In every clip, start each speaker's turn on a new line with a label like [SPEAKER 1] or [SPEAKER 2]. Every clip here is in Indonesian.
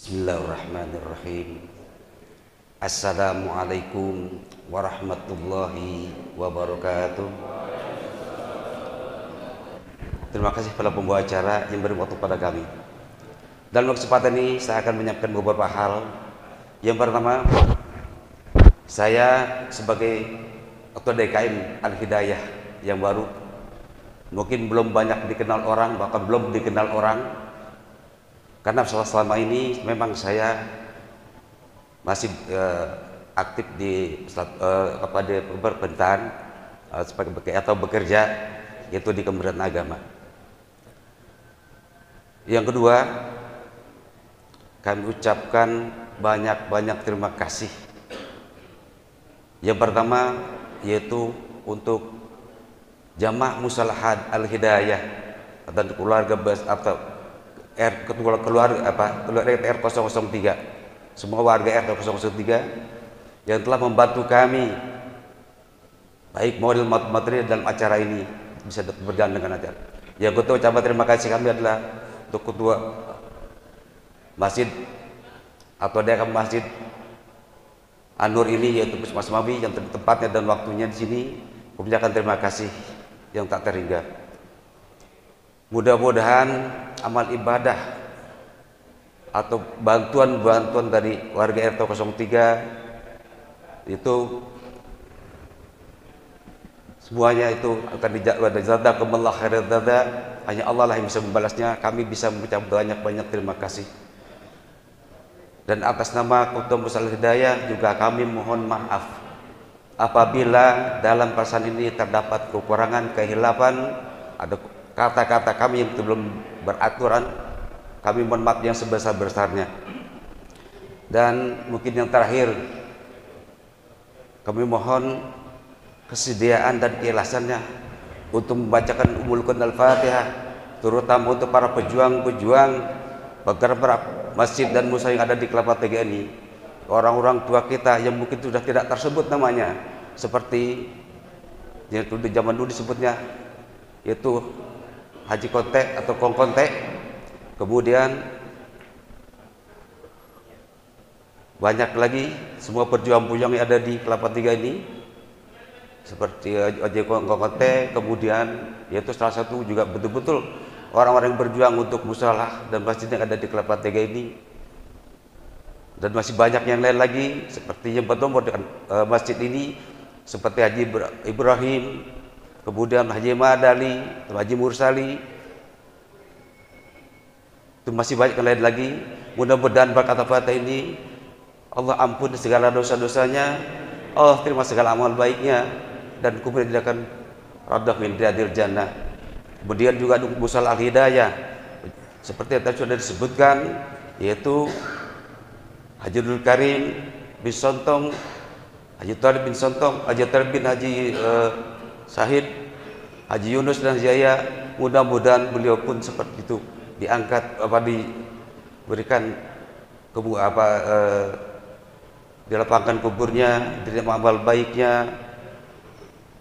[SPEAKER 1] Bismillahirrahmanirrahim. Assalamualaikum warahmatullahi wabarakatuh. Terima kasih kepada pembawa acara yang beri waktu pada kami. Dalam kesempatan ini saya akan menyampaikan beberapa hal. Yang pertama, saya sebagai Ketua DKM Al-Hidayah yang baru, mungkin belum banyak dikenal orang, bahkan belum dikenal orang, karena selama ini memang saya masih aktif di kepada pemerintahan atau bekerja, yaitu di Kementerian Agama. Yang kedua, kami ucapkan banyak terima kasih. Yang pertama yaitu untuk Jamaah Musalahat Al-Hidayah dan keluarga atau keluarga R003, semua warga R003 yang telah membantu kami baik modal material dalam acara ini bisa berjalan dengan lancar. Yang kedua, ucapan terima kasih kami adalah untuk Ketua Masjid atau DKM Masjid An-Nur ini, yaitu Mas Mawi, yang tempatnya dan waktunya di sini. Mengucapkan terima kasih yang tak terhingga. Mudah-mudahan amal ibadah atau bantuan dari warga RT03 itu semuanya itu akan dijazakumullah khairan jazaa. Hanya Allah lah yang bisa membalasnya. Kami bisa mengucap banyak terima kasih. Dan atas nama Ketua Musalahat Hidayah juga kami mohon maaf apabila dalam pelaksanaan ini terdapat kekurangan, kehilapan, ada kata-kata kami yang belum beraturan. Kami mohon maaf yang sebesar-besarnya. Dan mungkin yang terakhir, kami mohon kesediaan dan keikhlasannya untuk membacakan Ummul Quran Al-Fatihah, terutama untuk para pejuang-pejuang beberapa masjid dan musola yang ada di Kelapa Tiga ini, orang-orang tua kita yang mungkin sudah tidak tersebut namanya, seperti yang di zaman dulu disebutnya yaitu Haji Kontek atau Kong Kontek. Kemudian banyak lagi semua pejuang-pejuang yang ada di Kelapa Tiga ini, seperti Haji Kong Kontek. Kemudian yaitu salah satu juga betul-betul orang-orang yang berjuang untuk musola dan masjid yang ada di Kelapa Tiga ini. Dan masih banyak yang lain lagi seperti yang bernomor dengan masjid ini, seperti Haji Ibrahim, kemudian Haji Madali, Haji Mursali. Itu masih banyak yang lain lagi. Mudah-mudahan berkat Fatihah ini Allah ampuni segala dosa-dosanya, Allah terima segala amal baiknya, dan kemudian dia akan radha min riyadil jannah. Kemudian juga Musalahat Al-Hidayah seperti yang tadi sudah disebutkan, yaitu Haji Abdul Karim bin Sontong, Haji Talib bin Sontong, Haji Talib bin Haji Syahid, Haji Yunus dan Jaya. Mudah-mudahan beliau pun seperti itu diangkat, diberikan dilapangkan kuburnya, diterima amal baiknya,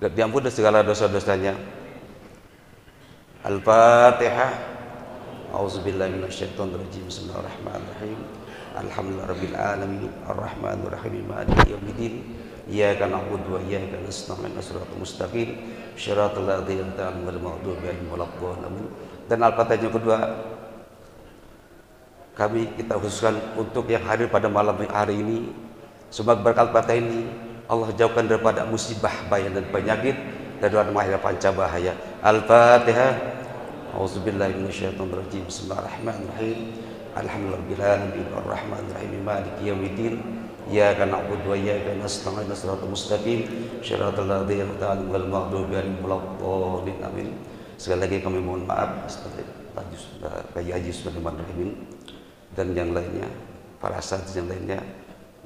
[SPEAKER 1] dan diampuni segala dosa-dosanya. Al-Fatihah. A'udzubillahi minasyaitonirrajim. Bismillahirrahmanirrahim. Alhamdulillahirabbil alamin arrahmanir rahim maliki yaumiddin iyyaka na'budu wa iyyaka nasta'in shiratal mustaqim shiratal ladzina an'amta 'alaihim ghairil maghdubi 'alaihim waladdallin. Dan Al-Fatihah yang kedua kita khususkan untuk yang hadir pada malam hari ini. Semoga berkat Al-Fatihah ini Allah jauhkan daripada musibah, bahaya dan penyakit, dari bahaya panca bahaya. Al-Fatihah. A'udzubillahi minasyaitonirrajim. Bismillahirrahmanirrahim. Alhamdulillahirabbil alamin arrahmanir rahim maliki yaumiddin iyyaka na'budu wa iyyaka nasta'in shiratal mustaqim shiratal ladzina an'amta 'alaihim ghairil maghdubi 'alaihim waladdallin. Amin. Sekali lagi kami mohon maaf seperti Haji Sulaiman Rahimin dan yang lainnya, para asatidz yang lainnya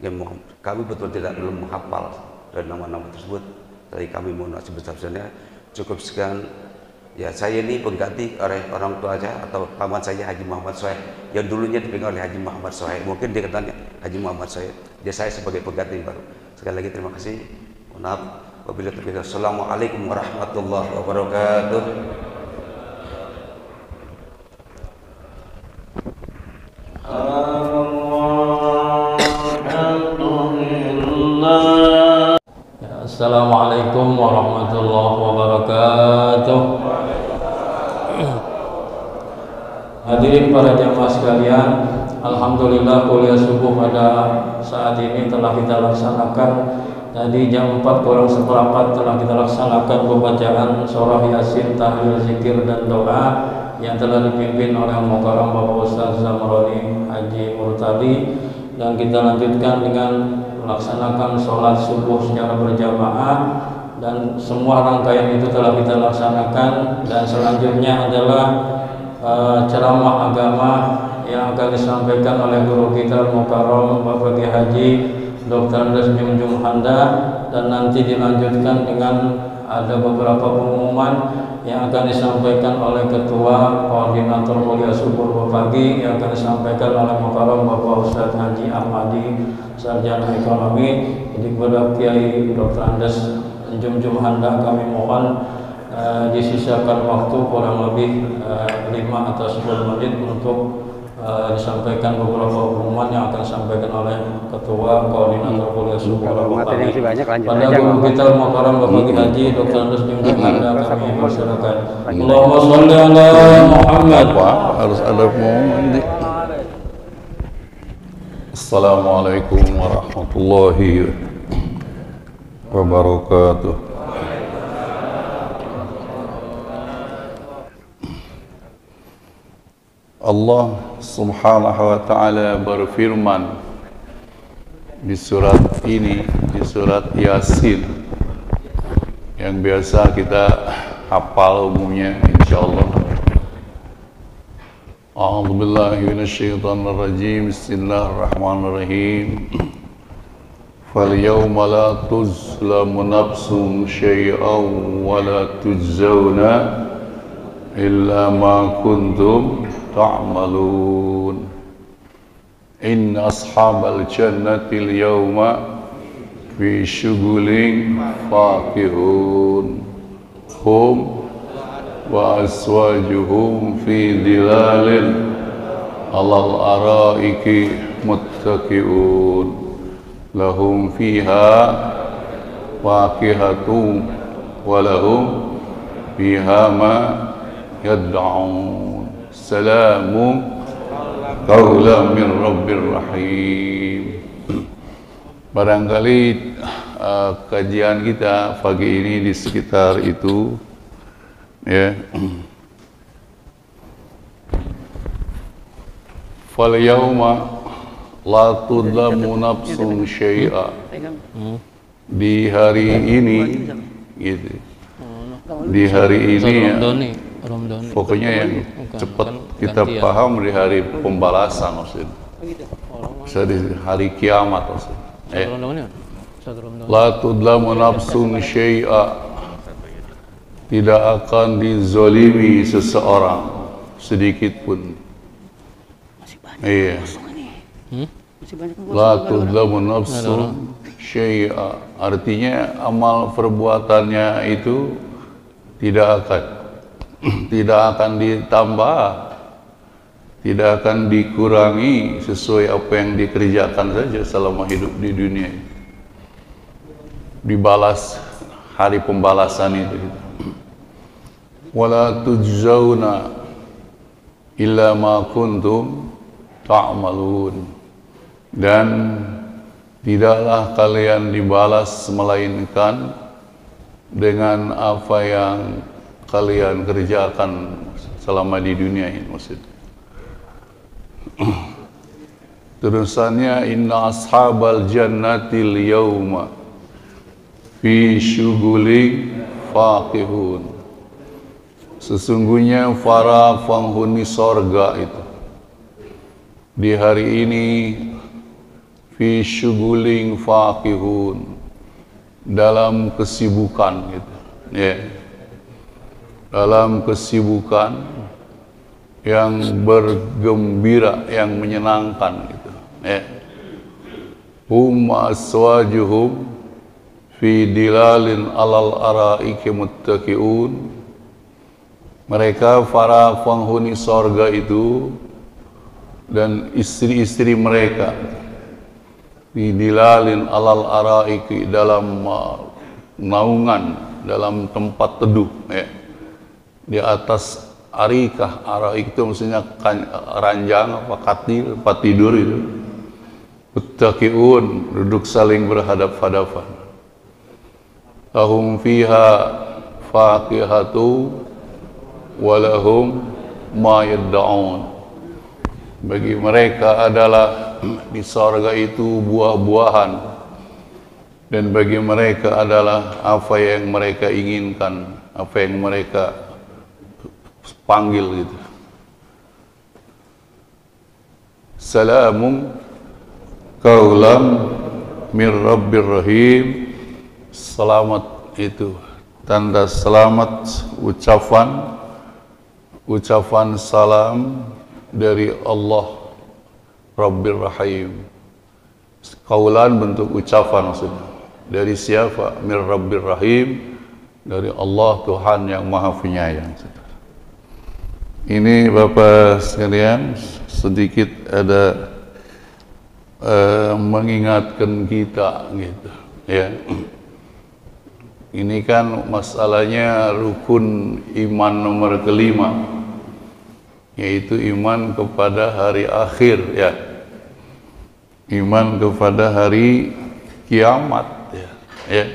[SPEAKER 1] yang kami belum menghafal dari nama-nama tersebut. Tapi kami mohon maaf sebesar-besarnya. Cukup sekian. Ya, saya ini pengganti oleh orang tua saya atau paman saya, Haji Muhammad Soeh, yang dulunya dipegang oleh Haji Muhammad Soeh. Mungkin dikenalnya Haji Muhammad Soeh. Jadi saya sebagai pengganti baru. Sekali lagi terima kasih. Mohon maaf. Wabillahi taufiq. Assalamualaikum warahmatullahi wabarakatuh.
[SPEAKER 2] Allah Assalamualaikum warahmatullahi wabarakatuh. Hadirin para jamaah sekalian, alhamdulillah kuliah subuh pada saat ini telah kita laksanakan. Tadi jam 4:04 telah kita laksanakan pembacaan surah Yasin, tahlil, zikir dan doa yang telah dipimpin oleh Mukarram Bapak Ustaz Zamroni Haji Murtali, dan kita lanjutkan dengan melaksanakan sholat subuh secara berjamaah, dan semua rangkaian itu telah kita laksanakan. Dan selanjutnya adalah ceramah agama yang akan disampaikan oleh guru kita Mukarram Bapak Kiai Haji Dr. Andes Jumjum Handa, dan nanti dilanjutkan dengan ada beberapa pengumuman yang akan disampaikan oleh Ketua Koordinator Kuliah Subuh Pagi yang akan disampaikan oleh Mukarram Bapak Ustadz Haji Ahmadi Sarjana Ekonomi. Jadi kepada Kiai Dr. Andes Jumjum Handa kami mohon disisakan waktu kurang lebih 5 atau 10 menit untuk disampaikan beberapa pengumuman yang akan disampaikan oleh Ketua Koordinator Kuliah Subuh Pagi. Pada guru kita Mukarram Bapak Kiai Haji Dr. Andes Jumjum Handa kami masyarakat. Allahumma sholli ala Muhammad.
[SPEAKER 3] Harus ada pengumuman. Assalamualaikum warahmatullahi wabarakatuh. Allah Subhanahu wa ta'ala berfirman di surat ini, di surat Yasin yang biasa kita hafal umumnya insyaallah. A'udzu billahi minasyaitonir rajim. Bismillahirrahmanirrahim. Fal yawma la tuzlamu nafsun syai'an wa la tujzauna illa ma kuntum ta'malun. Inna ashabal jannati al-yawma fi syughulin faqihun hum wa aswajuhum fi dilalin alal araiki muttaqiun lahum fiha faqihatun wa lahum fiha ma yad'un. Salamun qaulan min rabbir rahim. Barangkali kajian kita pagi ini di sekitar itu ya. Fal yauma la tudlamu nafsun syai'a. Di hari ini gitu. Di hari ini ya, pokoknya yang cepat kita paham di hari pembalasan maksudnya. Bisa di hari kiamat maksudnya. La tudlamu nafsun syai'a. Tidak akan dizalimi seseorang sedikit pun. Iya. La tudlamu nafsun syai'a. Artinya amal perbuatannya itu tidak akan ditambah, tidak akan dikurangi sesuai apa yang dikerjakan saja selama hidup di dunia. Dibalas hari pembalasan itu. Wala tujzauna illa ma kuntum ta'malun. Dan tidaklah kalian dibalas melainkan dengan apa yang kalian kerjakan selama di dunia ini maksudnya. Terusannya inna ashabal jannatil yawma fi syughuli faqihun. Sesungguhnya para penghuni sorga itu di hari ini fi syughulin faqihun, dalam kesibukan gitu ya, dalam kesibukan yang bergembira, yang menyenangkan gitu ya. Hum aswajuhum fi dilalin alal araiki muttaqiun. Mereka para penghuni sorga itu dan istri-istri mereka fi dilalin alal araiki, dalam naungan dalam tempat teduh, ya. Di atas arikah, araik itu maksudnya ranjang apa katil, tempat tidur itu. Muttaqiun, duduk saling berhadap-hadapan. Lahum fiha faqihatu walahum ma yadda'un. Bagi mereka adalah di surga itu buah-buahan, dan bagi mereka adalah apa yang mereka inginkan, apa yang mereka panggil gitu. Salamun qaulam mir rabbir rahim. Selamat itu tanda selamat, ucapan salam dari Allah Rabbir Rahim. Qaulan bentuk ucapan maksudnya. Dari siapa? Mir Rabbir Rahim, dari Allah Tuhan yang Maha Penyayang. Ini Bapak sekalian sedikit ada mengingatkan kita gitu, ya. Ini kan masalahnya rukun iman nomor kelima, yaitu iman kepada hari akhir, ya. Iman kepada hari kiamat, ya.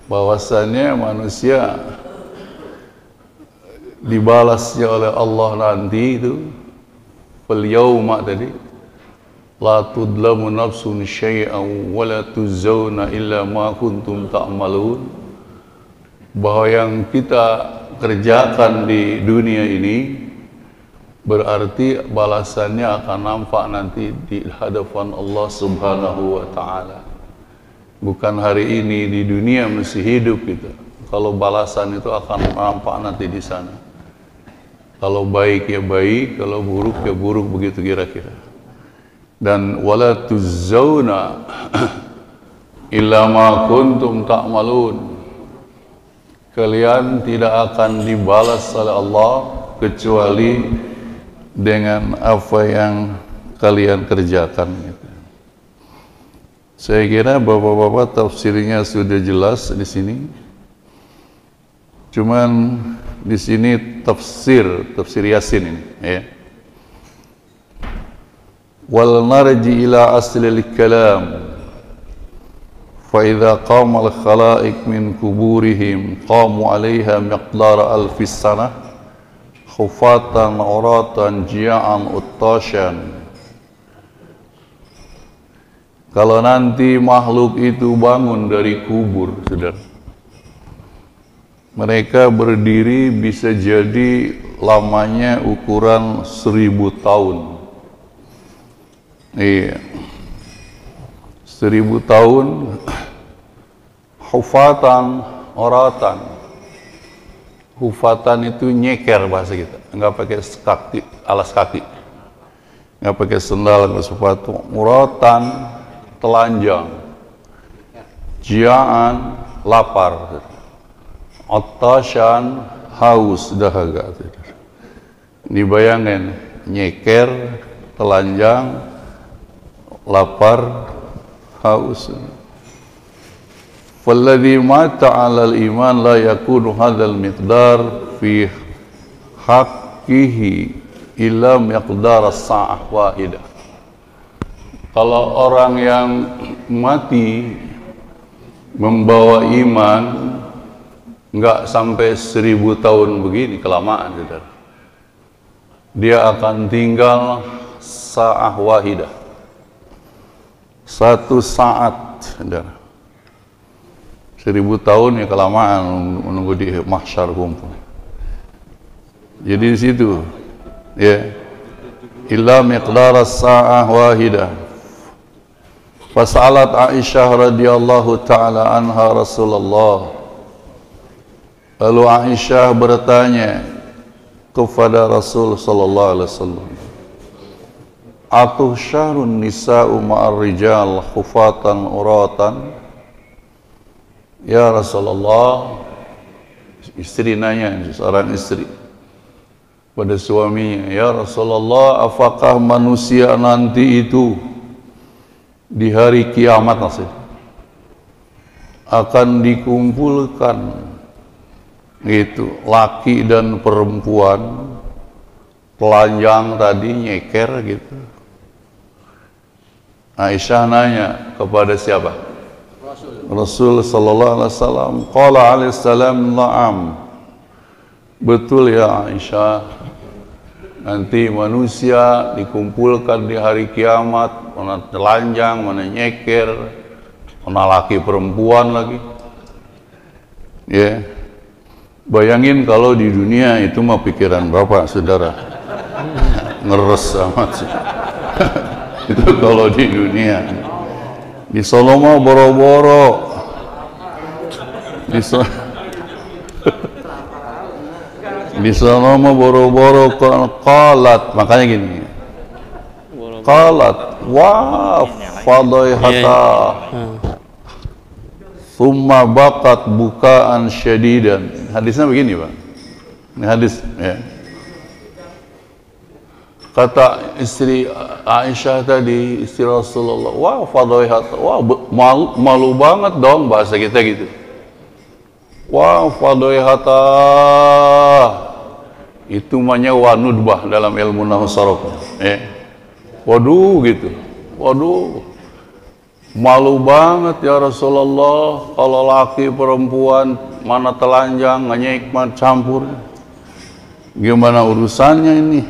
[SPEAKER 3] Bahwasannya manusia dibalasnya oleh Allah nanti itu fal yauma tadi la tudlamu nafsun syai'an wa la tuzawna illa ma kuntum ta'malun. Bahwa yang kita kerjakan di dunia ini berarti balasannya akan nampak nanti di hadapan Allah Subhanahu wa ta'ala. Bukan hari ini di dunia masih hidup kita. Kalau balasan itu akan nampak nanti di sana. Kalau baik ya baik, kalau buruk ya buruk, begitu kira-kira. Dan wala tuzawna illa ma kuntum ta'malun. Kalian tidak akan dibalas oleh Allah kecuali dengan apa yang kalian kerjakan. Saya kira bapak-bapak tafsirnya sudah jelas di sini. Cuman di sini tafsir Yasin ini, ya. Wal narji ila aslil kalam fa idza qama al khalaiq min kuburihim qamu 'alaiha miqdar alfi sanah khufatan uratan jia'an uttashan. Kalau nanti makhluk itu bangun dari kubur, saudara, mereka berdiri bisa jadi lamanya ukuran 1000 tahun. Iya, 1000 tahun. Hufatan, oratan. Hufatan itu nyeker bahasa kita, nggak pakai kaki, alas kaki, nggak pakai sendal, nggak sepatu. Uratan, telanjang. Jia'an, lapar. Attashan, haus, dahaga. Dibayangin, nyeker, telanjang, lapar, haus. Falladhi mata 'alal iman la yakunu hadzal miqdar fi haqqihi illa miqdar as-sa'ah wahidah. Kalau orang yang mati membawa iman enggak sampai 1000 tahun begini, kelamaan, saudara. Dia akan tinggal sa'ah wahidah. Satu saat, saudara. 1000 tahun ya kelamaan menunggu di mahsyar kumpul. Jadi di situ, ya, illa miqdar as-sa'ah wahidah. Fasalat Aisyah radhiyallahu taala anha Rasulullah. Lalu Aisyah bertanya kepada Rasul sallallahu alaihi wasallam, "Atuhsyarun nisa'u ma'ar rijal khufatan uratan?" Ya Rasulullah, istri nanya, seorang istri pada suaminya, "Ya Rasulullah, apakah manusia nanti itu di hari kiamat maksudnya akan dikumpulkan gitu, laki dan perempuan, telanjang tadi nyeker gitu. Aisyah nanya kepada siapa? Rasul sallallahu alaihi wasallam. Qala alaihi salam, na'am. Betul ya Aisyah. Nanti manusia dikumpulkan di hari kiamat, mana telanjang, mana nyeker, mana laki perempuan lagi. Ya. Bayangin kalau di dunia itu mah pikiran Bapak, Saudara. Ngeres amat sih. Itu kalau di dunia. Di Solo mah boro-boro. Di sana mah boro-boro qalat, makanya gini. Qalat wa fadaihata. Summa bakat bukaan syadidan. Hadisnya begini, Pak. Ini hadis ya. Kata istri Aisyah tadi, istri Rasulullah, wah fadaihata. Wah malu banget dong bahasa kita gitu. Wah fadaihata. Itu namanya wanudbah dalam ilmu nahwu saraf. Waduh gitu. Waduh. Malu banget ya Rasulullah kalau laki perempuan mana telanjang nganyek campur. Gimana urusannya ini?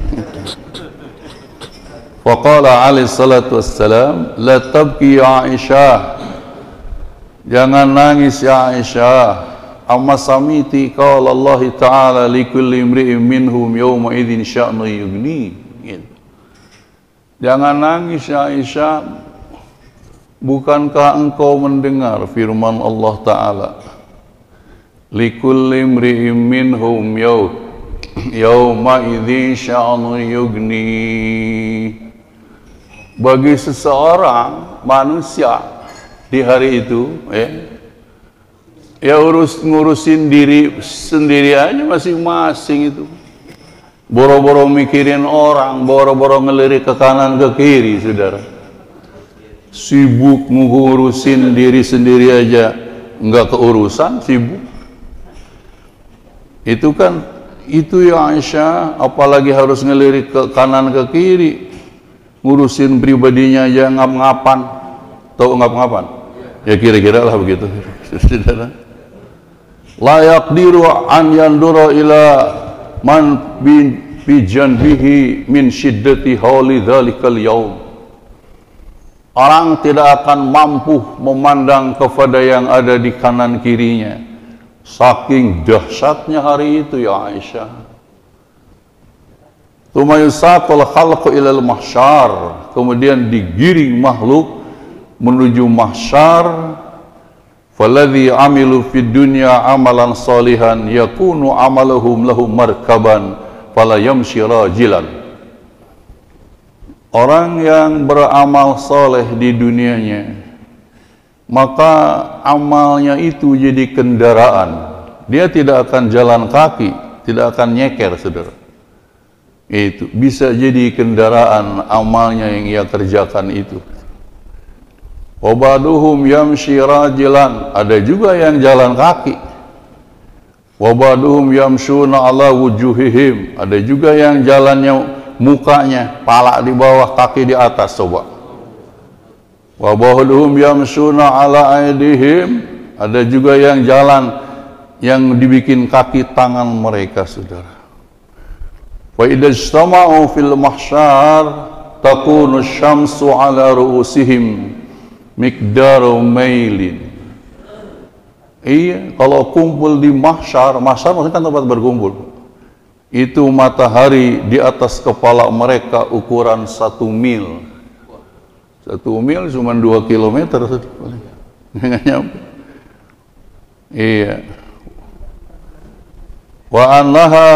[SPEAKER 3] Faqala alaihi salatu wassalam, la tabki ya Aisyah. Jangan nangis ya Aisyah. Amma samiti qala Allah Ta'ala likulli imri'in minhum yawma idzin sya'nu yughni. Jangan nangis ya Aisyah. Bukankah engkau mendengar firman Allah Ta'ala? Likulli imri'in minhum yawma idzin sya'nu yughni. Bagi seseorang manusia di hari itu ya ngurusin diri sendiri aja masing-masing itu. Boro-boro mikirin orang, boro-boro ngelirik ke kanan ke kiri, saudara. Sibuk ngurusin diri sendiri aja, nggak keurusan, sibuk. Itu kan, itu ya Aisyah, apalagi harus ngelirik ke kanan ke kiri. Ngurusin pribadinya aja ngap-ngapan. Tahu ngap-ngapan? Ya kira-kira lah begitu, saudara. La yaqdiru an yandura ila man bi janbihi min syiddati hauli dzalikal yaum. Orang tidak akan mampu memandang kepada yang ada di kanan kirinya, saking dahsyatnya hari itu ya Aisyah. Tsumma yusaqul khalqu ilal mahsyar, kemudian digiring makhluk menuju mahsyar. Faladzi amilu fid dunya amalan salihan yakunu amaluhum lahum markaban fala yamshi rajilan. Orang yang beramal soleh di dunianya, maka amalnya itu jadi kendaraan. Dia tidak akan jalan kaki, tidak akan nyeker, saudara. Itu bisa jadi kendaraan amalnya yang ia kerjakan itu. Wabaduhum yamshi rajilan, ada juga yang jalan kaki. Wabaduhum yamshuna ala wujuhihim, ada juga yang jalannya mukanya, pala di bawah, kaki di atas, coba. Wabaduhum yamshuna ala aidihim, ada juga yang jalan yang dibikin kaki tangan mereka, saudara. Wa idza ijtama'u fil mahsyar takunu syamsu ala ru'usihim miqdaru mailin. Iya, kalau kumpul di mahsyar, mahsyar maksudnya kan tempat berkumpul. Itu matahari di atas kepala mereka ukuran 1 mil. 1 mil cuma 2 kilometer. Nggak nyampe. Iya. Wa annaha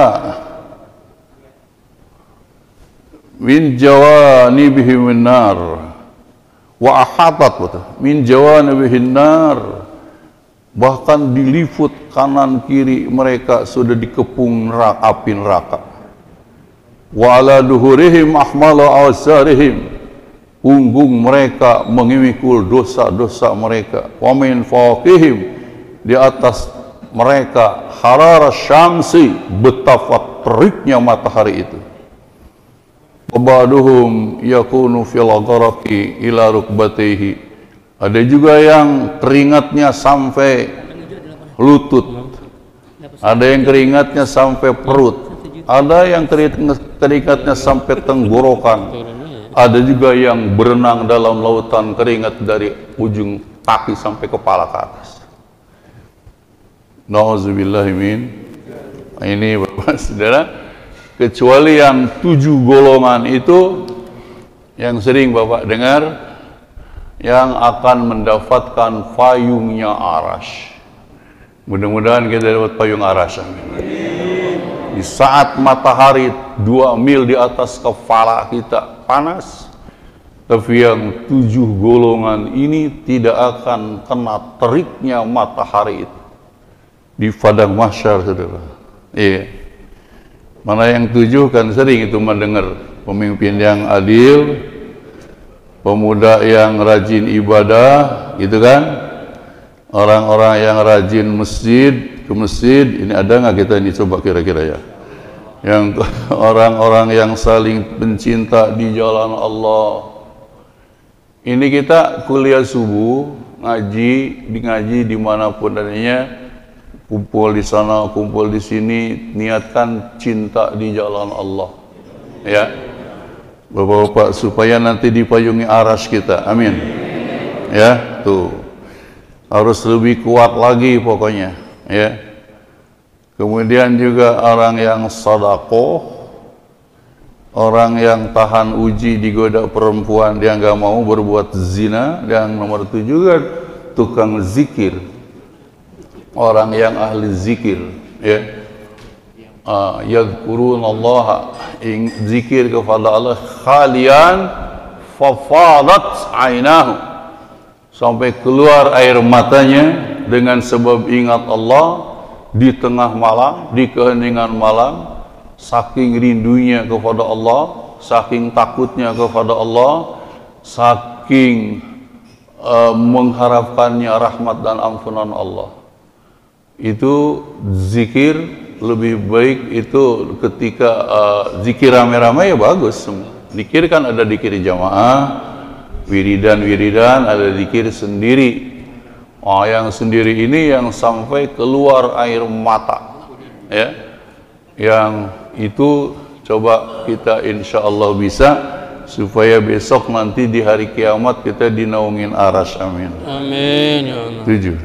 [SPEAKER 3] min jawanibihi min nar. Wa ahatat min jawanibihin nar, bahkan diliput kanan kiri mereka sudah dikepung api neraka. Wa ala duhurihim ahmala awsarihim, punggung mereka mengimikul dosa-dosa mereka. Wa min fawqihim di atas mereka harara syamsi, betapa teriknya matahari itu. Wabaduhum yakunu fil gharaqi ila rukbatayhi. Ada juga yang keringatnya sampai lutut, ada yang keringatnya sampai perut, ada yang keringatnya sampai tenggorokan, ada juga yang berenang dalam lautan keringat dari ujung kaki sampai kepala ke atas. Nauzubillahi min. Ini Bapak Saudara, kecuali yang 7 golongan itu yang sering Bapak dengar, yang akan mendapatkan payungnya Arasy. Mudah-mudahan kita dapat payung Arasy. Di saat matahari 2 mil di atas kepala kita panas, tapi yang 7 golongan ini tidak akan kena teriknya matahari itu di padang mahsyar, saudara. Iya. Mana yang 7 kan sering itu mendengar pemimpin yang adil, pemuda yang rajin ibadah, gitu kan? Orang-orang yang rajin ke masjid, ini ada nggak kita ini coba kira-kira ya? Yang orang-orang yang saling mencinta di jalan Allah. Ini kita kuliah subuh, ngaji dimanapun adanya, kumpul di sana, kumpul di sini, niatkan cinta di jalan Allah. Ya, Bapak-bapak, supaya nanti dipayungi Arasy kita, amin. Ya, tuh harus lebih kuat lagi pokoknya, ya. Kemudian juga orang yang sedekah, orang yang tahan uji digoda perempuan, dia nggak mau berbuat zina. Dan nomor 7 juga tukang zikir, orang yang ahli zikir, ya. Yadhkurunallaha, zikir kepada Allah khalian fafadat ainahu, sampai keluar air matanya dengan sebab ingat Allah di tengah malam, di keheningan malam, saking rindunya kepada Allah, saking takutnya kepada Allah, saking mengharapkannya rahmat dan ampunan Allah. Itu zikir lebih baik itu ketika zikir rame-rame ya bagus. Zikir kan ada zikir jamaah, wiridan, ada zikir sendiri. Yang sendiri ini yang sampai keluar air mata, ya. Yang itu coba kita insya Allah bisa, supaya besok nanti di hari kiamat kita dinaungin Arasy, amin. Amin ya Allah. 7.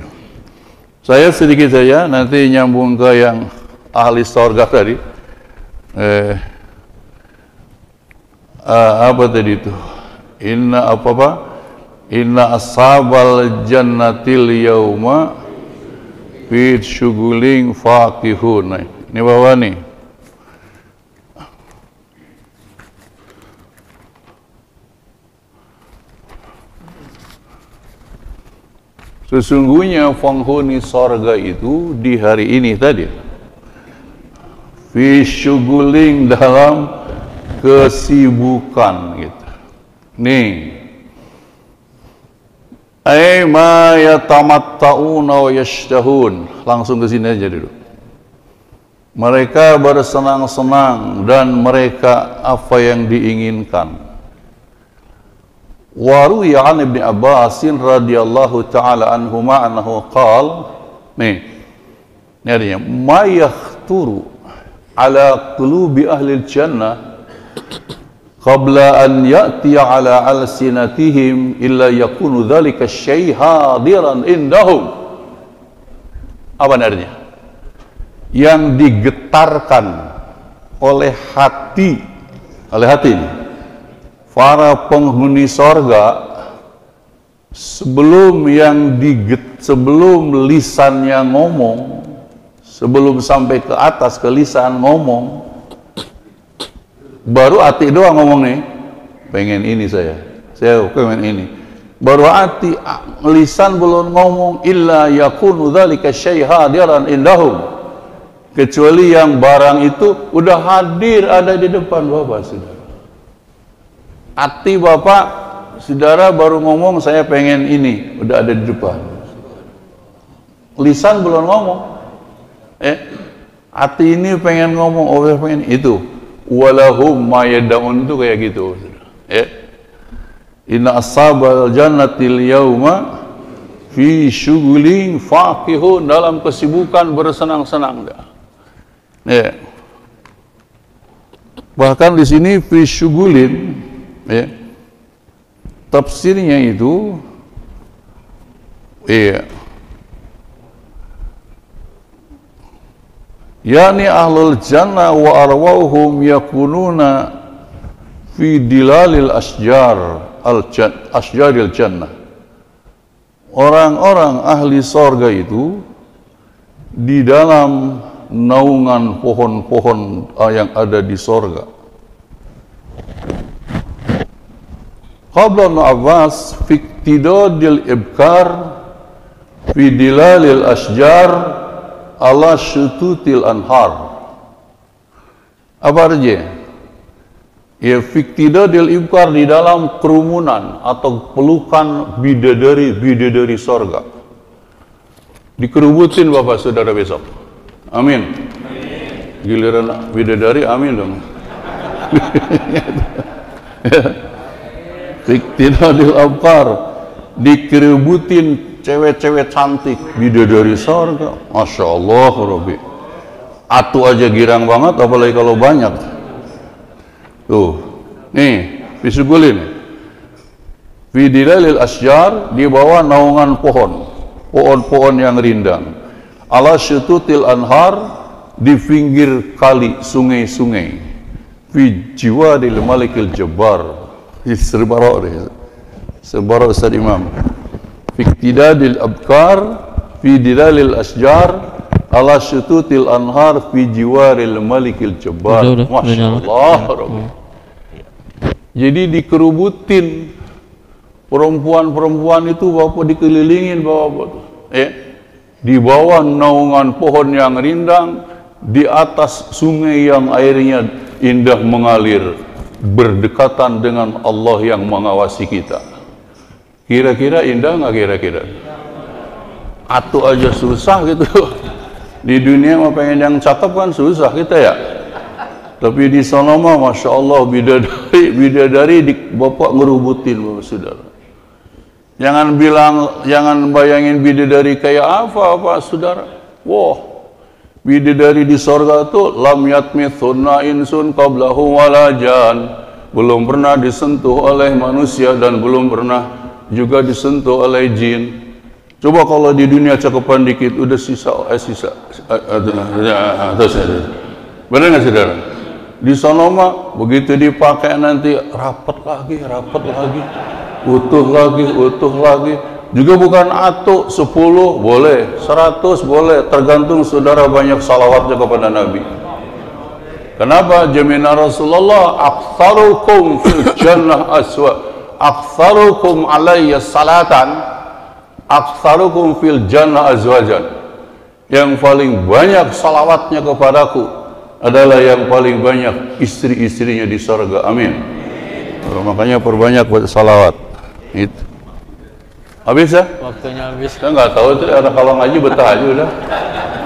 [SPEAKER 3] Saya sedikit saja, nanti nyambung ke yang ahli surga tadi. Apa tadi itu? Inna ashabal jannatil yauma fi syugulin faqihun. Nah, ini bawah nih. Sesungguhnya penghuni sorga itu di hari ini tadi, fi syugulin, dalam kesibukan gitu. Nih, ay ma yatamatta'una wa yashtahun. Langsung ke sini aja dulu. Mereka bersenang-senang dan mereka apa yang diinginkan. Wa ruwiya an Ibnu Abbas radhiyallahu taala anhuma annahu qala, nih artinya, ma yakhturu ala qulubi ahli al-jannah qabla an ya'tiya ala alsinatihim illa yakunu dhalika syai' hadiran indahum. Apa artinya? Yang digetarkan oleh hati ini para penghuni sorga, sebelum lisannya ngomong, sebelum sampai ke atas ke lisan ngomong, baru hati doang ngomong nih, pengen ini saya pengen ini. Baru hati, lisan belum ngomong, illa yakunu dzalika syai' hadiran indahum, kecuali yang barang itu udah hadir ada di depan Bapak, saudara. Hati Bapak, saudara baru ngomong saya pengen ini, udah ada di depan. lisan belum ngomong. Hati ini pengen ngomong, Allah pengen itu. Walahum ma yad'un itu kayak gitu. Inna ashabal jannatil yauma fi syughulin faqihun, dalam kesibukan bersenang-senang dah. Bahkan di sini fi syughulin, tafsirnya itu yakni ahlul jannah wa arwahum yakununa fi dilalil asjaril jannah. Orang-orang ahli sorga itu di dalam naungan pohon-pohon yang ada di sorga. Qabla Ibn Abbas fi iktidadil ibkar fi dilalil asjar ala syututil anhar. Apa artinya? Ya, fiktidadil ibkar, di dalam kerumunan atau pelukan bidadari sorga. Dikerubutin Bapak Saudara besok. Amin. Giliran bidadari, amin dong. Fiktidadil ibkar, dikerubutin cewek-cewek cantik bidadari sorga. Masya Allah, Rabbi. Atu aja girang banget, apalagi kalau banyak. Tuh, nih, disebulin. Fi dilalil asjar, di bawah naungan pohon-pohon yang rindang. Ala syututil anhar, di pinggir kali, sungai-sungai. Fi jiwadil malikil jabbar. Sebarok Ustaz Imam. Fi iktidadil abkar, fi dilalil asjar, ala syututil anhar, fi jiwaril malikil jabbar. Masya Allah, Rabbi. Jadi dikerubutin perempuan-perempuan itu, Bapak, dikelilingin Bapak, di bawah naungan pohon yang rindang, di atas sungai yang airnya indah mengalir, berdekatan dengan Allah yang mengawasi kita. Kira-kira indah nggak kira-kira? Atu aja susah gitu. Di dunia mah pengen yang cakep kan susah kita ya. Tapi di sana mah Masya Allah, bidadari Bapak ngerubutin Bapak Saudara. Jangan bayangin bidadari kayak apa Pak Saudara. Wah, bidadari di sorga tuh lam yatmithunna insun qablahu wala jan, belum pernah disentuh oleh manusia dan belum pernah juga disentuh oleh jin. Coba kalau di dunia cakepan dikit udah sisa. Benar nggak Saudara? Di sana mah begitu dipakai nanti rapat lagi, utuh lagi. Juga bukan atu, 10 boleh, 100 boleh, tergantung saudara banyak salawatnya kepada Nabi. Kenapa? Jaminan Rasulullah, aktsarukum fil jannah aktsarukum alayya salatan, aktsarukum fil jannah azwajan. Yang paling banyak salawatnya kepadaku adalah yang paling banyak istri-istrinya di surga. Amin. Makanya perbanyak buat salawat. Itu. Habis ya?
[SPEAKER 2] Waktunya habis.
[SPEAKER 3] Saya nggak tahu itu, ada kalau ngaji betah aja udah.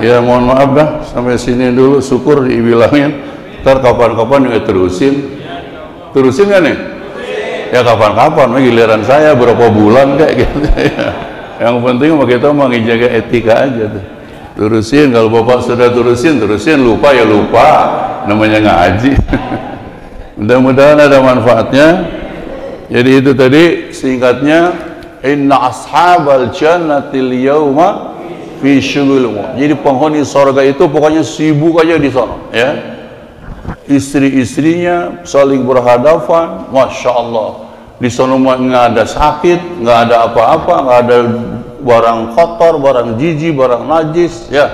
[SPEAKER 3] Ya mohon maaf dah, sampai sini dulu, syukur dibilangin. Ntar kapan-kapan juga terusin kan nih? Ya kapan-kapan, giliran saya berapa bulan kayak gitu ya. Yang penting kita mau ngejaga etika aja tuh. Terusin, kalau Bapak sudah terusin, lupa ya lupa, namanya ngaji. Mudah-mudahan ada manfaatnya. Jadi itu tadi singkatnya, inna ashabal jannatil yauma fi syughul. Jadi penghuni surga itu pokoknya sibuk aja di sana, ya. Istri-istrinya saling berhadapan, Masya Allah. Di sana nggak ada sakit, nggak ada apa-apa, nggak ada barang kotor, barang jijik, barang najis, ya.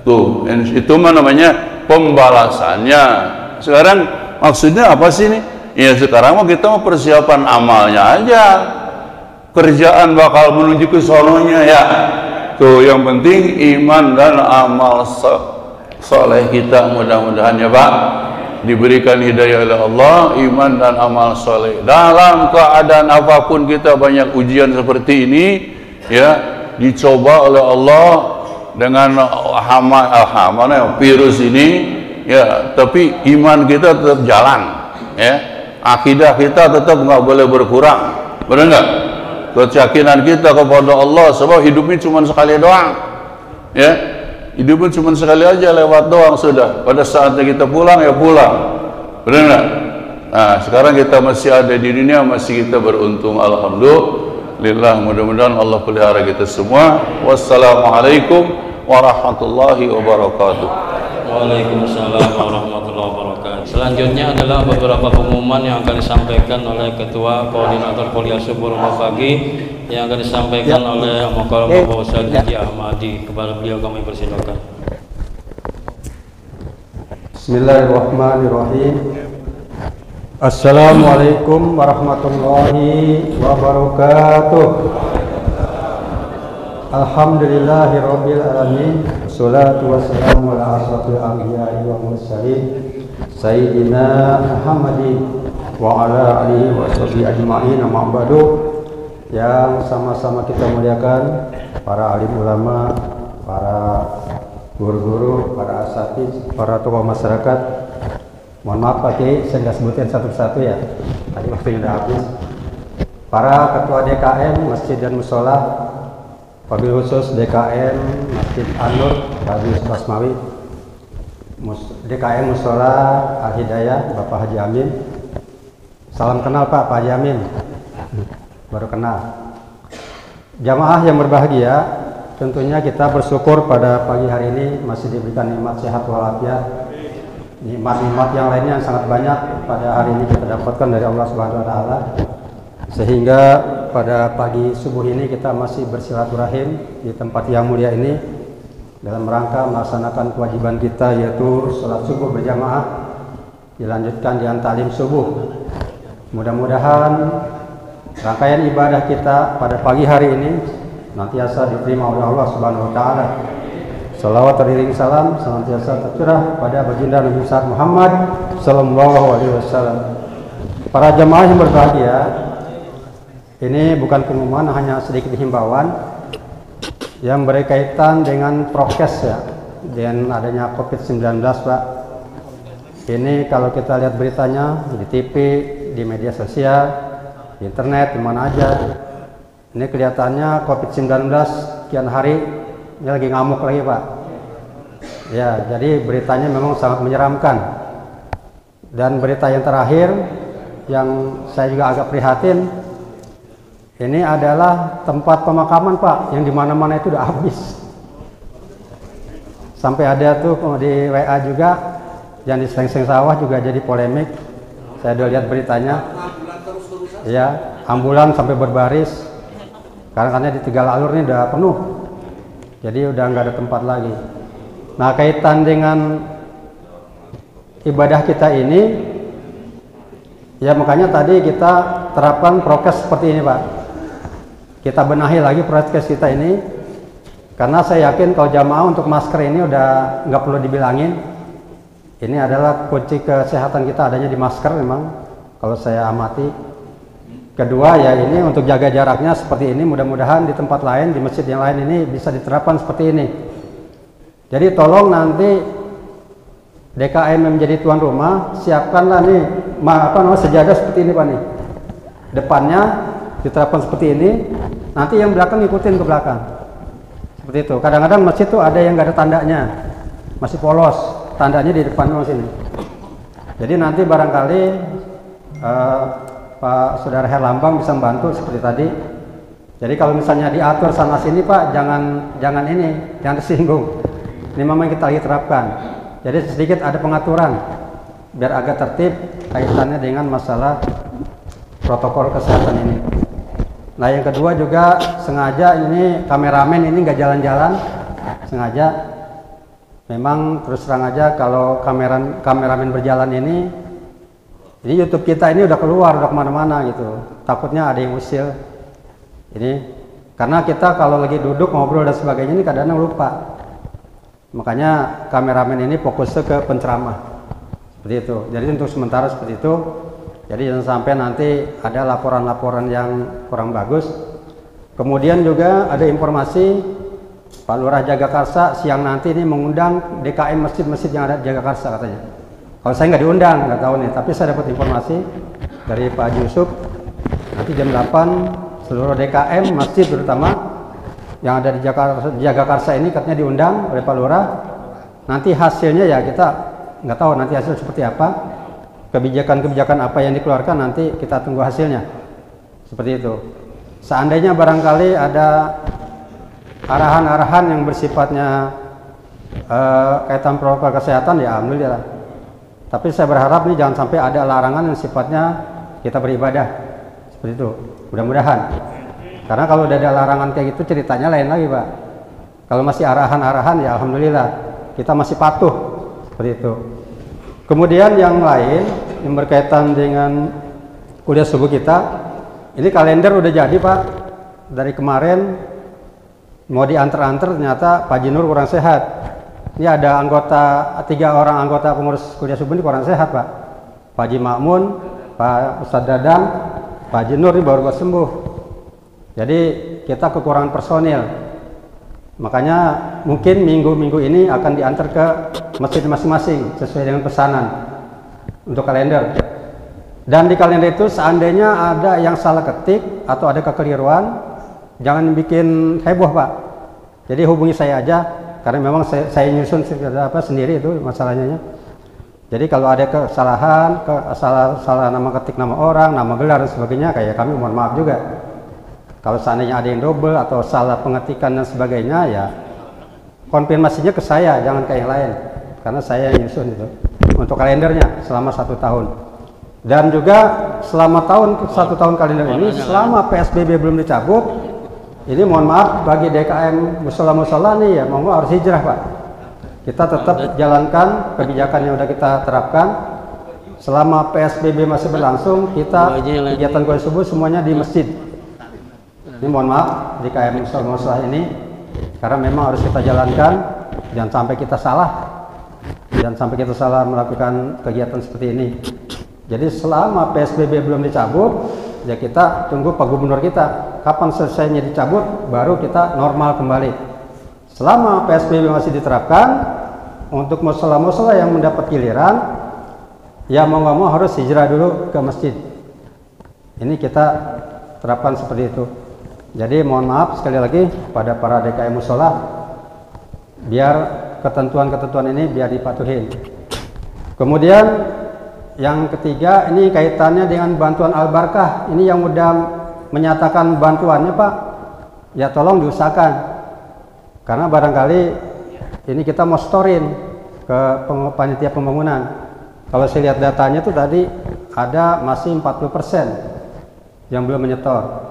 [SPEAKER 3] Tuh, itu mah namanya pembalasannya. Sekarang maksudnya apa sih nih? Ya sekarang mah kita mau persiapan amalnya aja. Kerjaan bakal menuju ke sononya ya. Tuh, yang penting iman dan amal soleh kita, mudah-mudahan ya Pak, diberikan hidayah oleh Allah, iman dan amal soleh. Dalam keadaan apapun kita banyak ujian seperti ini, ya, dicoba oleh Allah, dengan virus ini, ya, tapi iman kita tetap jalan, ya, akidah kita tetap nggak boleh berkurang, benar nggak? Keyakinan kita kepada Allah, sebab hidup ini cuma sekali doang, ya, hidup ini cuma sekali aja, lewat doang sudah. Pada saatnya kita pulang ya pulang, benar nggak? Nah, sekarang kita masih ada di dunia, masih kita beruntung, alhamdulillah. Mudah-mudahan Allah pelihara kita semua. Wassalamualaikum warahmatullahi wabarakatuh.
[SPEAKER 2] Waalaikumsalam warahmatullahi wabarakatuh. Selanjutnya adalah beberapa pengumuman yang akan disampaikan oleh Ketua Koordinator Kuliah Subuh Rumah Pagi yang akan disampaikan oleh Mukarram Bapak Ustaz Haji Ahmadi. Kepada beliau kami persilakan.
[SPEAKER 4] Bismillahirrahmanirrahim. Assalamualaikum warahmatullahi wabarakatuh. Alhamdulillahirabbil alamin. Wassalatu wassalamu ala asyrafil anbiya'i wal mursalin sayyidina Muhammadin wa ala alihi wa sahbihi ajma'in. Amma ba'du. Yang sama-sama kita muliakan para alim ulama, para guru-guru, para asatiz, para tokoh masyarakat. Mohon maaf Pak Kiai, saya nggak sebutin satu-satu ya, tadi waktunya udah habis. Para ketua DKM Masjid dan Musola, wabil khusus DKM Masjid An-Nur Pak Yusuf Basmawi, DKM Musola Al-Hidayah Bapak Haji Amin. Salam kenal Pak Haji Amin, baru kenal. Jamaah yang berbahagia, tentunya kita bersyukur pada pagi hari ini masih diberikan nikmat sehat walafiat. Nikmat-nikmat yang lainnya yang sangat banyak pada hari ini kita dapatkan dari Allah Subhanahu wa taala. Sehingga pada pagi subuh ini kita masih bersilaturahim di tempat yang mulia ini dalam rangka melaksanakan kewajiban kita, yaitu sholat subuh berjamaah, dilanjutkan dengan ta'lim subuh. Mudah-mudahan rangkaian ibadah kita pada pagi hari ini nantiasa diterima oleh Allah Subhanahu wa taala. Salawat teriring salam senantiasa tercurah pada baginda Nabi Muhammad sallallahu alaihi wasallam. Para jamaah yang berbahagia, ini bukan pengumuman, hanya sedikit himbauan yang berkaitan dengan prokes ya, dengan adanya COVID-19 Pak. Ini kalau kita lihat beritanya di TV, di media sosial, di internet, di mana aja, ini kelihatannya COVID-19 sekian hari ini lagi ngamuk lagi Pak. Ya, jadi beritanya memang sangat menyeramkan. Dan berita yang terakhir yang saya juga agak prihatin, ini adalah tempat pemakaman Pak, yang dimana-mana itu udah habis. Sampai ada tuh di WA juga, yang di Seng-Seng Sawah juga jadi polemik. Saya udah lihat beritanya. Ya, ambulan sampai berbaris. Karena di Tegal Alur ini udah penuh. Jadi udah nggak ada tempat lagi. Nah, kaitan dengan ibadah kita ini, ya makanya tadi kita terapkan prokes seperti ini Pak. Kita benahi lagi prokes kita ini, karena saya yakin kalau jamaah untuk masker ini udah nggak perlu dibilangin. Ini adalah kunci kesehatan kita adanya di masker memang, kalau saya amati. Kedua ya ini untuk jaga jaraknya seperti ini, mudah-mudahan di tempat lain, di masjid yang lain ini bisa diterapkan seperti ini. Jadi tolong nanti DKM yang menjadi tuan rumah, siapkanlah nih sejadah seperti ini Pak nih. Depannya diterapkan seperti ini, nanti yang belakang ikutin ke belakang. Seperti itu. Kadang-kadang masjid tuh ada yang nggak ada tandanya, masih polos, tandanya di depan sini. Jadi nanti barangkali Pak Saudara Herlambang bisa membantu seperti tadi. Jadi kalau misalnya diatur sana sini Pak, jangan tersinggung. Ini memang kita lagi terapkan. Jadi sedikit ada pengaturan biar agak tertib kaitannya dengan masalah protokol kesehatan ini. Nah yang kedua juga sengaja ini kameramen ini nggak jalan-jalan, sengaja. Memang terus terang aja kalau kameramen berjalan ini YouTube kita ini udah keluar, udah kemana-mana gitu. Takutnya ada yang usil. Ini karena kita kalau lagi duduk ngobrol dan sebagainya ini kadang-kadang lupa. Makanya kameramen ini fokusnya ke penceramah. Seperti itu. Jadi untuk sementara seperti itu. Jadi jangan sampai nanti ada laporan-laporan yang kurang bagus. Kemudian juga ada informasi Pak Lurah Jagakarsa siang nanti ini mengundang DKM masjid-masjid yang ada di Jagakarsa katanya. Kalau saya nggak diundang, nggak tahu nih, tapi saya dapat informasi dari Pak Haji Yusuf, nanti jam 8 seluruh DKM masjid terutama yang ada di Jagakarsa ini katanya diundang oleh Pak Lurah. Nanti hasilnya ya kita nggak tahu nanti hasil seperti apa, kebijakan-kebijakan apa yang dikeluarkan nanti kita tunggu hasilnya. Seperti itu. Seandainya barangkali ada arahan-arahan yang bersifatnya kaitan protokol kesehatan, ya alhamdulillah. Tapi saya berharap nih jangan sampai ada larangan yang sifatnya kita beribadah. Seperti itu. Mudah-mudahan. Karena kalau udah ada larangan kayak gitu ceritanya lain lagi, Pak. Kalau masih arahan-arahan ya alhamdulillah kita masih patuh. Seperti itu. Kemudian yang lain yang berkaitan dengan kuliah subuh kita, ini kalender udah jadi, Pak. Dari kemarin mau diantar-antar ternyata Pak Jinur kurang sehat. Ini ada anggota, 3 orang anggota pengurus kuliah subuh ini kurang sehat, Pak. Pak Haji Makmun, Pak Ustadz Dadang, Pak Jinur ini baru sembuh. Jadi kita kekurangan personil. Makanya mungkin minggu-minggu ini akan diantar ke masjid masing-masing sesuai dengan pesanan untuk kalender. Dan di kalender itu seandainya ada yang salah ketik atau ada kekeliruan, jangan bikin heboh, Pak. Jadi hubungi saya aja, karena memang saya nyusun sendiri itu masalahnya. Jadi kalau ada kesalahan, salah nama ketik nama orang, nama gelar dan sebagainya, kayak kami mohon maaf juga. Kalau seandainya ada yang double atau salah pengetikan dan sebagainya, ya konfirmasinya ke saya, jangan ke yang lain, karena saya yang nyusun itu untuk kalendernya selama 1 tahun. Dan juga selama 1 tahun kalender ini, selama PSBB belum dicabut, ini mohon maaf bagi DKM musola-musola nih ya, monggo harus hijrah, Pak. Kita tetap jalankan kebijakan yang sudah kita terapkan. Selama PSBB masih berlangsung, kita kegiatan kuliah subuh semuanya di masjid. Ini mohon maaf DKM musola-musola ini, karena memang harus kita jalankan. Jangan sampai kita salah melakukan kegiatan seperti ini. Jadi selama PSBB belum dicabut, ya kita tunggu Pak Gubernur kita kapan selesainya dicabut, baru kita normal kembali. Selama PSBB masih diterapkan, untuk musola-musola yang mendapat giliran, ya mau nggak mau harus hijrah dulu ke masjid. Ini kita terapkan seperti itu. Jadi mohon maaf sekali lagi pada para DKM musola, biar ketentuan-ketentuan ini biar dipatuhin. Kemudian yang ketiga, ini kaitannya dengan bantuan Al-Barkah. Ini yang udah menyatakan bantuannya, Pak, ya tolong diusahakan. Karena barangkali ini kita mau storin ke panitia pembangunan. Kalau saya lihat datanya tuh tadi ada masih 40% yang belum menyetor.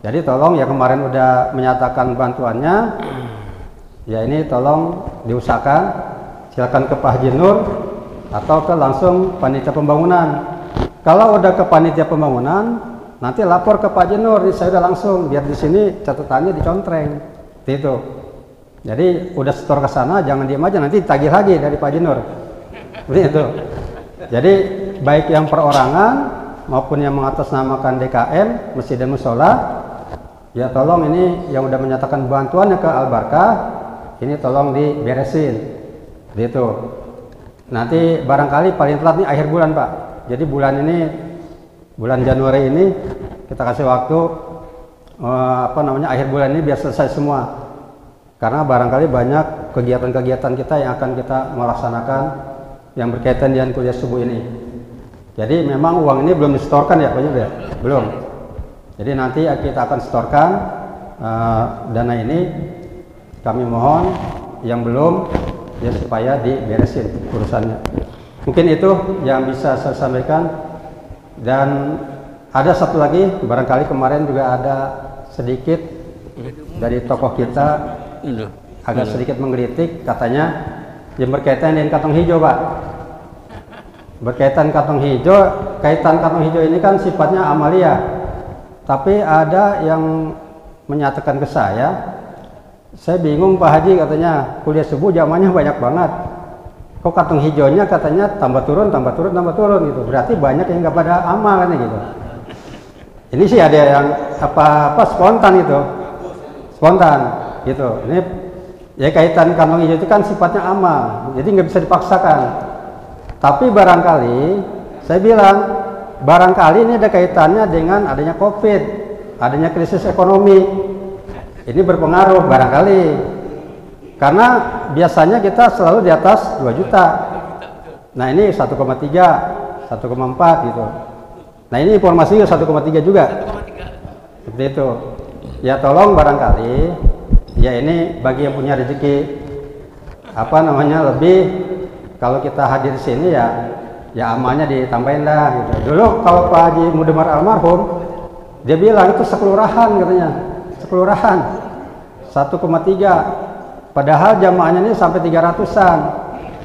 [SPEAKER 4] Jadi tolong ya, kemarin udah menyatakan bantuannya, ya ini tolong diusahakan. Silakan ke Pak Haji Nur atau ke langsung panitia pembangunan. Kalau udah ke panitia pembangunan, nanti lapor ke Pak Jenur, saya udah langsung, biar di sini catatannya dicontreng, gitu. Jadi udah setor ke sana, jangan diam aja, nanti tagih lagi dari Pak Jenur, itu. Jadi baik yang perorangan maupun yang mengatasnamakan DKM, masjid dan musola, ya tolong ini yang udah menyatakan bantuannya ke Al-Barkah, ini tolong diberesin, gitu. Nanti barangkali paling telat nih akhir bulan, Pak. Jadi bulan ini, bulan Januari ini kita kasih waktu akhir bulan ini biar selesai semua. Karena barangkali banyak kegiatan-kegiatan kita yang akan kita melaksanakan yang berkaitan dengan kuliah subuh ini. Jadi memang uang ini belum disetorkan ya, Pak ya? Belum. Jadi nanti kita akan setorkan dana ini. Kami mohon yang belum, ya supaya diberesin urusannya. Mungkin itu yang bisa saya sampaikan. Dan ada satu lagi, barangkali kemarin juga ada sedikit dari tokoh kita agak sedikit mengkritik, katanya yang berkaitan dengan kantong hijau, Pak. Berkaitan kantong hijau, kaitan kantong hijau ini kan sifatnya amalia. Tapi ada yang menyatakan ke saya bingung Pak Haji, katanya kuliah subuh zamannya banyak banget. Kok kantong hijaunya katanya tambah turun gitu. Berarti banyak yang nggak pada amal kan gitu. Ini sih ada yang apa spontan itu. Spontan gitu. Ini Ya kaitan kantong hijau itu kan sifatnya amal, jadi nggak bisa dipaksakan. Tapi barangkali, saya bilang, barangkali ini ada kaitannya dengan adanya COVID, adanya krisis ekonomi. Ini berpengaruh barangkali. Karena biasanya kita selalu di atas 2 juta. Nah ini 1,3, 1,4 gitu. Nah ini informasinya 1,3 juga. Seperti itu. Ya tolong barangkali, ya ini bagi yang punya rezeki, lebih, kalau kita hadir di sini ya amalnya ditambahin dah gitu. Dulu kalau Pak Haji Mudemar almarhum, dia bilang itu sekelurahan katanya, sekelurahan 1,3. Padahal jamaahnya ini sampai 300-an.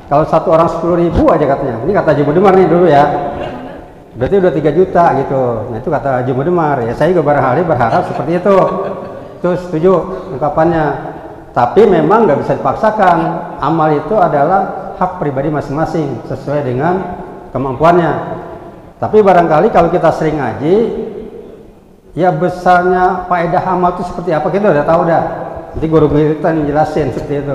[SPEAKER 4] Kalau satu orang 10.000 aja katanya. Ini kata Haji Mudemar nih dulu ya. Berarti udah 3 juta gitu. Nah itu kata Haji Mudemar. Ya saya juga barangkali berharap seperti itu. Itu setuju ungkapannya. Tapi memang nggak bisa dipaksakan. Amal itu adalah hak pribadi masing-masing sesuai dengan kemampuannya. Tapi barangkali kalau kita sering ngaji, ya besarnya faedah amal itu seperti apa kita udah tahu dah. Nanti guru kita menjelasin seperti itu.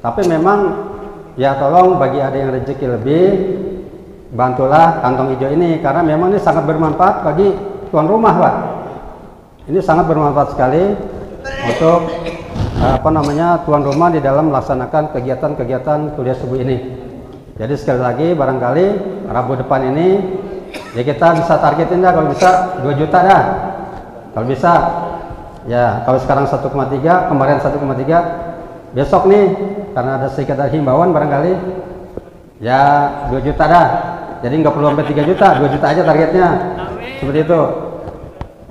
[SPEAKER 4] Tapi memang ya tolong bagi ada yang rezeki lebih, bantulah kantong hijau ini karena memang ini sangat bermanfaat bagi tuan rumah, Pak. Ini sangat bermanfaat sekali untuk tuan rumah di dalam melaksanakan kegiatan-kegiatan kuliah subuh ini. Jadi sekali lagi barangkali Rabu depan ini ya kita bisa targetin dah kalau bisa 2 juta dah. Kalau bisa ya, kalau sekarang 1,3, kemarin 1,3, besok nih karena ada sedikit dari himbauan barangkali ya 2 juta dah. Jadi nggak perlu sampai 3 juta, 2 juta aja targetnya. Seperti itu.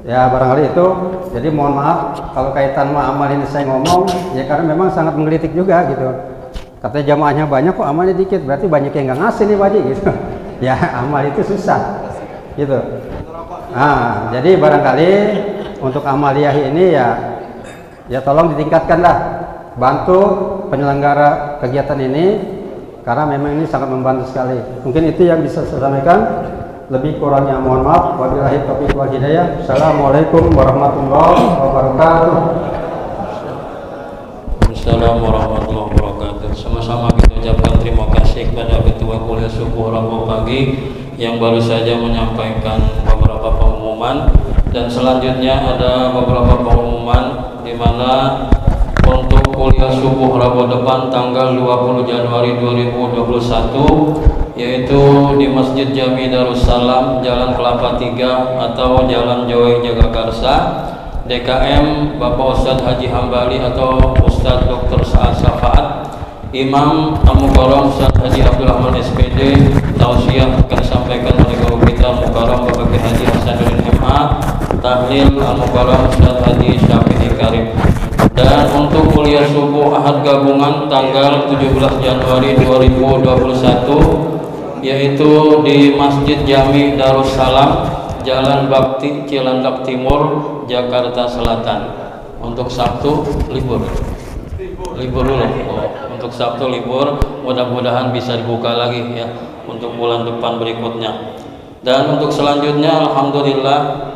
[SPEAKER 4] Ya barangkali itu. Jadi mohon maaf kalau kaitan sama amal ini saya ngomong ya karena memang sangat menggelitik juga gitu. Katanya jamaahnya banyak kok amalnya dikit, berarti banyak yang nggak ngasih nih Pak Haji gitu. Ya amal itu susah gitu. Nah, jadi barangkali untuk amaliyah ini ya tolong ditingkatkan lah, bantu penyelenggara kegiatan ini karena memang ini sangat membantu sekali. Mungkin itu yang bisa saya sampaikan. Lebih kurangnya mohon maaf. Wabillahi taufiq wal hidayah. Assalamualaikum warahmatullahi wabarakatuh.
[SPEAKER 2] Assalamualaikum warahmatullahi wabarakatuh. Sama-sama kita ucapkan terima kasih kepada Ketua Kuliah Subuh Rabu Pagi yang baru saja menyampaikan beberapa pengumuman, dan selanjutnya ada beberapa pengumuman di mana untuk kuliah subuh Rabu depan tanggal 20 Januari 2021 yaitu di Masjid Jami Darussalam, Jalan Kelapa 3 atau Jalan Joy Jagakarsa, DKM Bapak Ustadz Haji Hambali atau Ustadz Dr. Sa'ad Safaat, Imam Al-Mukarram Ustadz Haji Abdul Rahman SPD, tausiah akan disampaikan oleh guru kita Al-Mukarram Bapak Haji Hasanuddin MA, tahlil Al-Mukarram Ustadz Haji Syafi'i Karim. Dan untuk kuliah subuh Ahad gabungan tanggal 17 Januari 2021 yaitu di Masjid Jami Darussalam, Jalan Bakti Cilandak Timur, Jakarta Selatan. Untuk Sabtu libur dulu. Untuk Sabtu libur, mudah-mudahan bisa dibuka lagi ya untuk bulan depan berikutnya. Dan untuk selanjutnya alhamdulillah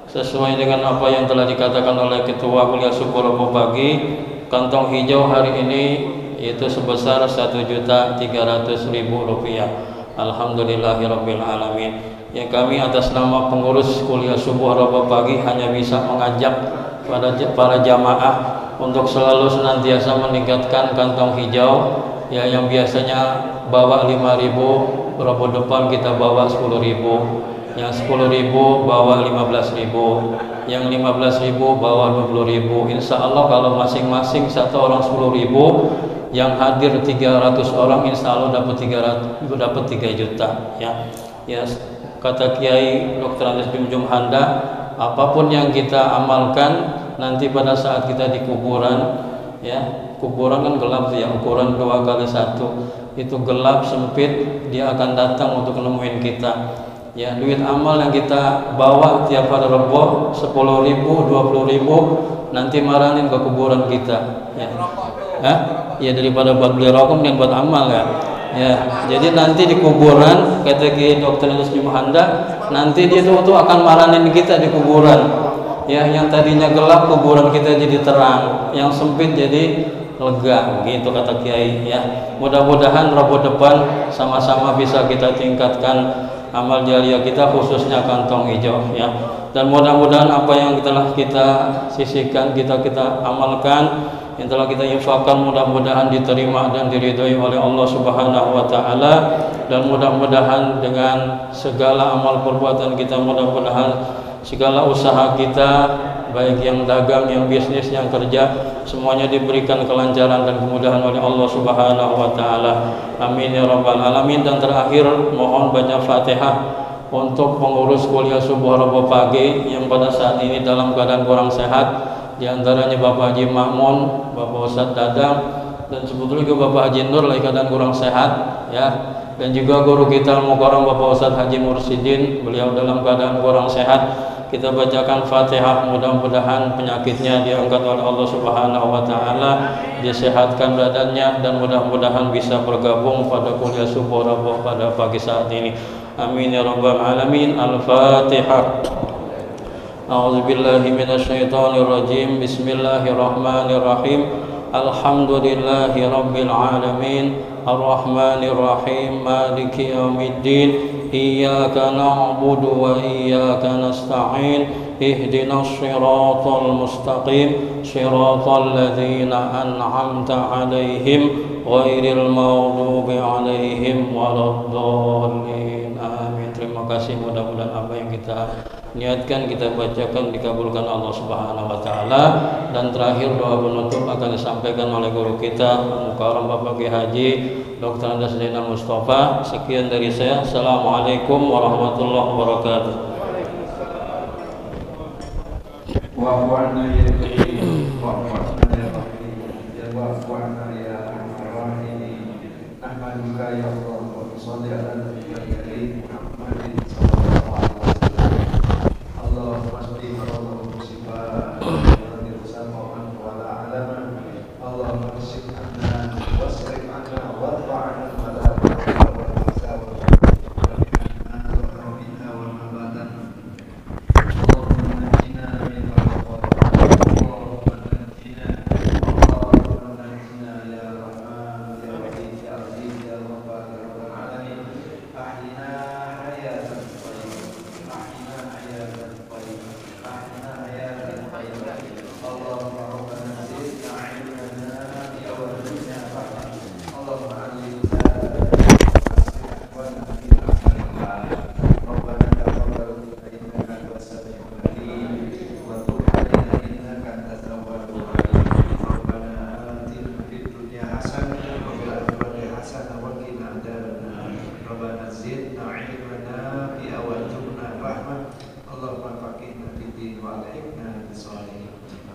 [SPEAKER 2] sesuai dengan apa yang telah dikatakan oleh Ketua Kuliah Subuh Rabu Pagi, kantong hijau hari ini yaitu sebesar Rp1.300.000. Alhamdulillahirabbil alamin. Yang kami atas nama pengurus Kuliah Subuh Rabu Pagi hanya bisa mengajak pada para jamaah untuk selalu senantiasa meningkatkan kantong hijau ya, yang biasanya bawa 5.000, Rabu depan kita bawa 10.000, yang 10.000 bawa 15.000, yang 15.000 bawa 20.000. Insya Allah kalau masing-masing satu orang 10.000, yang hadir 300 orang insya Allah dapat 3 juta ya. Ya kata Kiai Dr. Andes Jumjum Handa, apapun yang kita amalkan nanti pada saat kita di kuburan ya, kuburan kan gelap ya, ukuran 2x1 itu gelap sempit, dia akan datang untuk nemuin kita ya. Duit amal yang kita bawa tiap hari Rebo 10.000, 20.000 nanti marahin ke kuburan kita ya. Ya daripada buat beli rokok dan buat amal ya. Ya, jadi nanti di kuburan kata Kiai Dr. Andes Jumjum Handa, nanti dia tuh akan marahin kita di kuburan. Ya, yang tadinya gelap kuburan kita jadi terang, yang sempit jadi lega, gitu kata Kiai ya. Mudah-mudahan Rabu depan sama-sama bisa kita tingkatkan amal jariah kita, khususnya kantong hijau ya. Dan mudah-mudahan apa yang telah kita sisihkan, kita amalkan, yang telah kita infakkan, mudah-mudahan diterima dan diridhoi oleh Allah Subhanahu wa taala. Dan mudah-mudahan dengan segala amal perbuatan kita, mudah-mudahan segala usaha kita, baik yang dagang, yang bisnis, yang kerja, semuanya diberikan kelancaran dan kemudahan oleh Allah Subhanahu wa taala. Amin ya rabbal alamin. Dan terakhir mohon baca Fatihah untuk pengurus kuliah subuh Rabu pagi yang pada saat ini dalam keadaan kurang sehat, di antaranya Bapak Haji Makmun, Bapak Ustadz Dadang, dan sebetulnya juga Bapak Haji Nur lagi keadaan kurang sehat ya. Dan juga guru kita Al-Mukarram Bapak Ustadz Haji Mursidin, beliau dalam keadaan kurang sehat. Kita bacakan Fatihah, mudah-mudahan penyakitnya diangkat oleh Allah Subhanahu wa taala, disehatkan badannya, dan mudah-mudahan bisa bergabung pada kuliah subuh Rabu pada pagi saat ini. Amin ya rabbal alamin. Al-Fatihah. A'udzubillahi minasyaitonir rajim. Bismillahirrahmanirrahim. Alhamdulillahi rabbil alamin. Ar-Rahmanir Rahim. Maliki yaumiddin. Iyyaka na'budu wa iyyaka nasta'in. Ihdinas shiratal mustaqim. Shiratal ladzina an'amta 'alaihim ghairil maghdubi 'alaihim waladdallin. Amin. Terima kasih, mudah-mudahan apa yang kita niatkan, kita bacakan, dikabulkan Allah Subhanahu wa taala. Dan terakhir doa penutup akan disampaikan oleh guru kita Al-Mukarram Bapak Kiai Haji Dr. Andes Zainal Mustafa. Sekian dari saya. Assalamualaikum warahmatullahi wabarakatuh.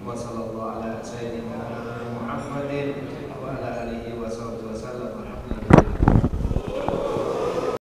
[SPEAKER 5] Wa sallallahu ala sayyidina Muhammadin wa ala alihi wa sahbihi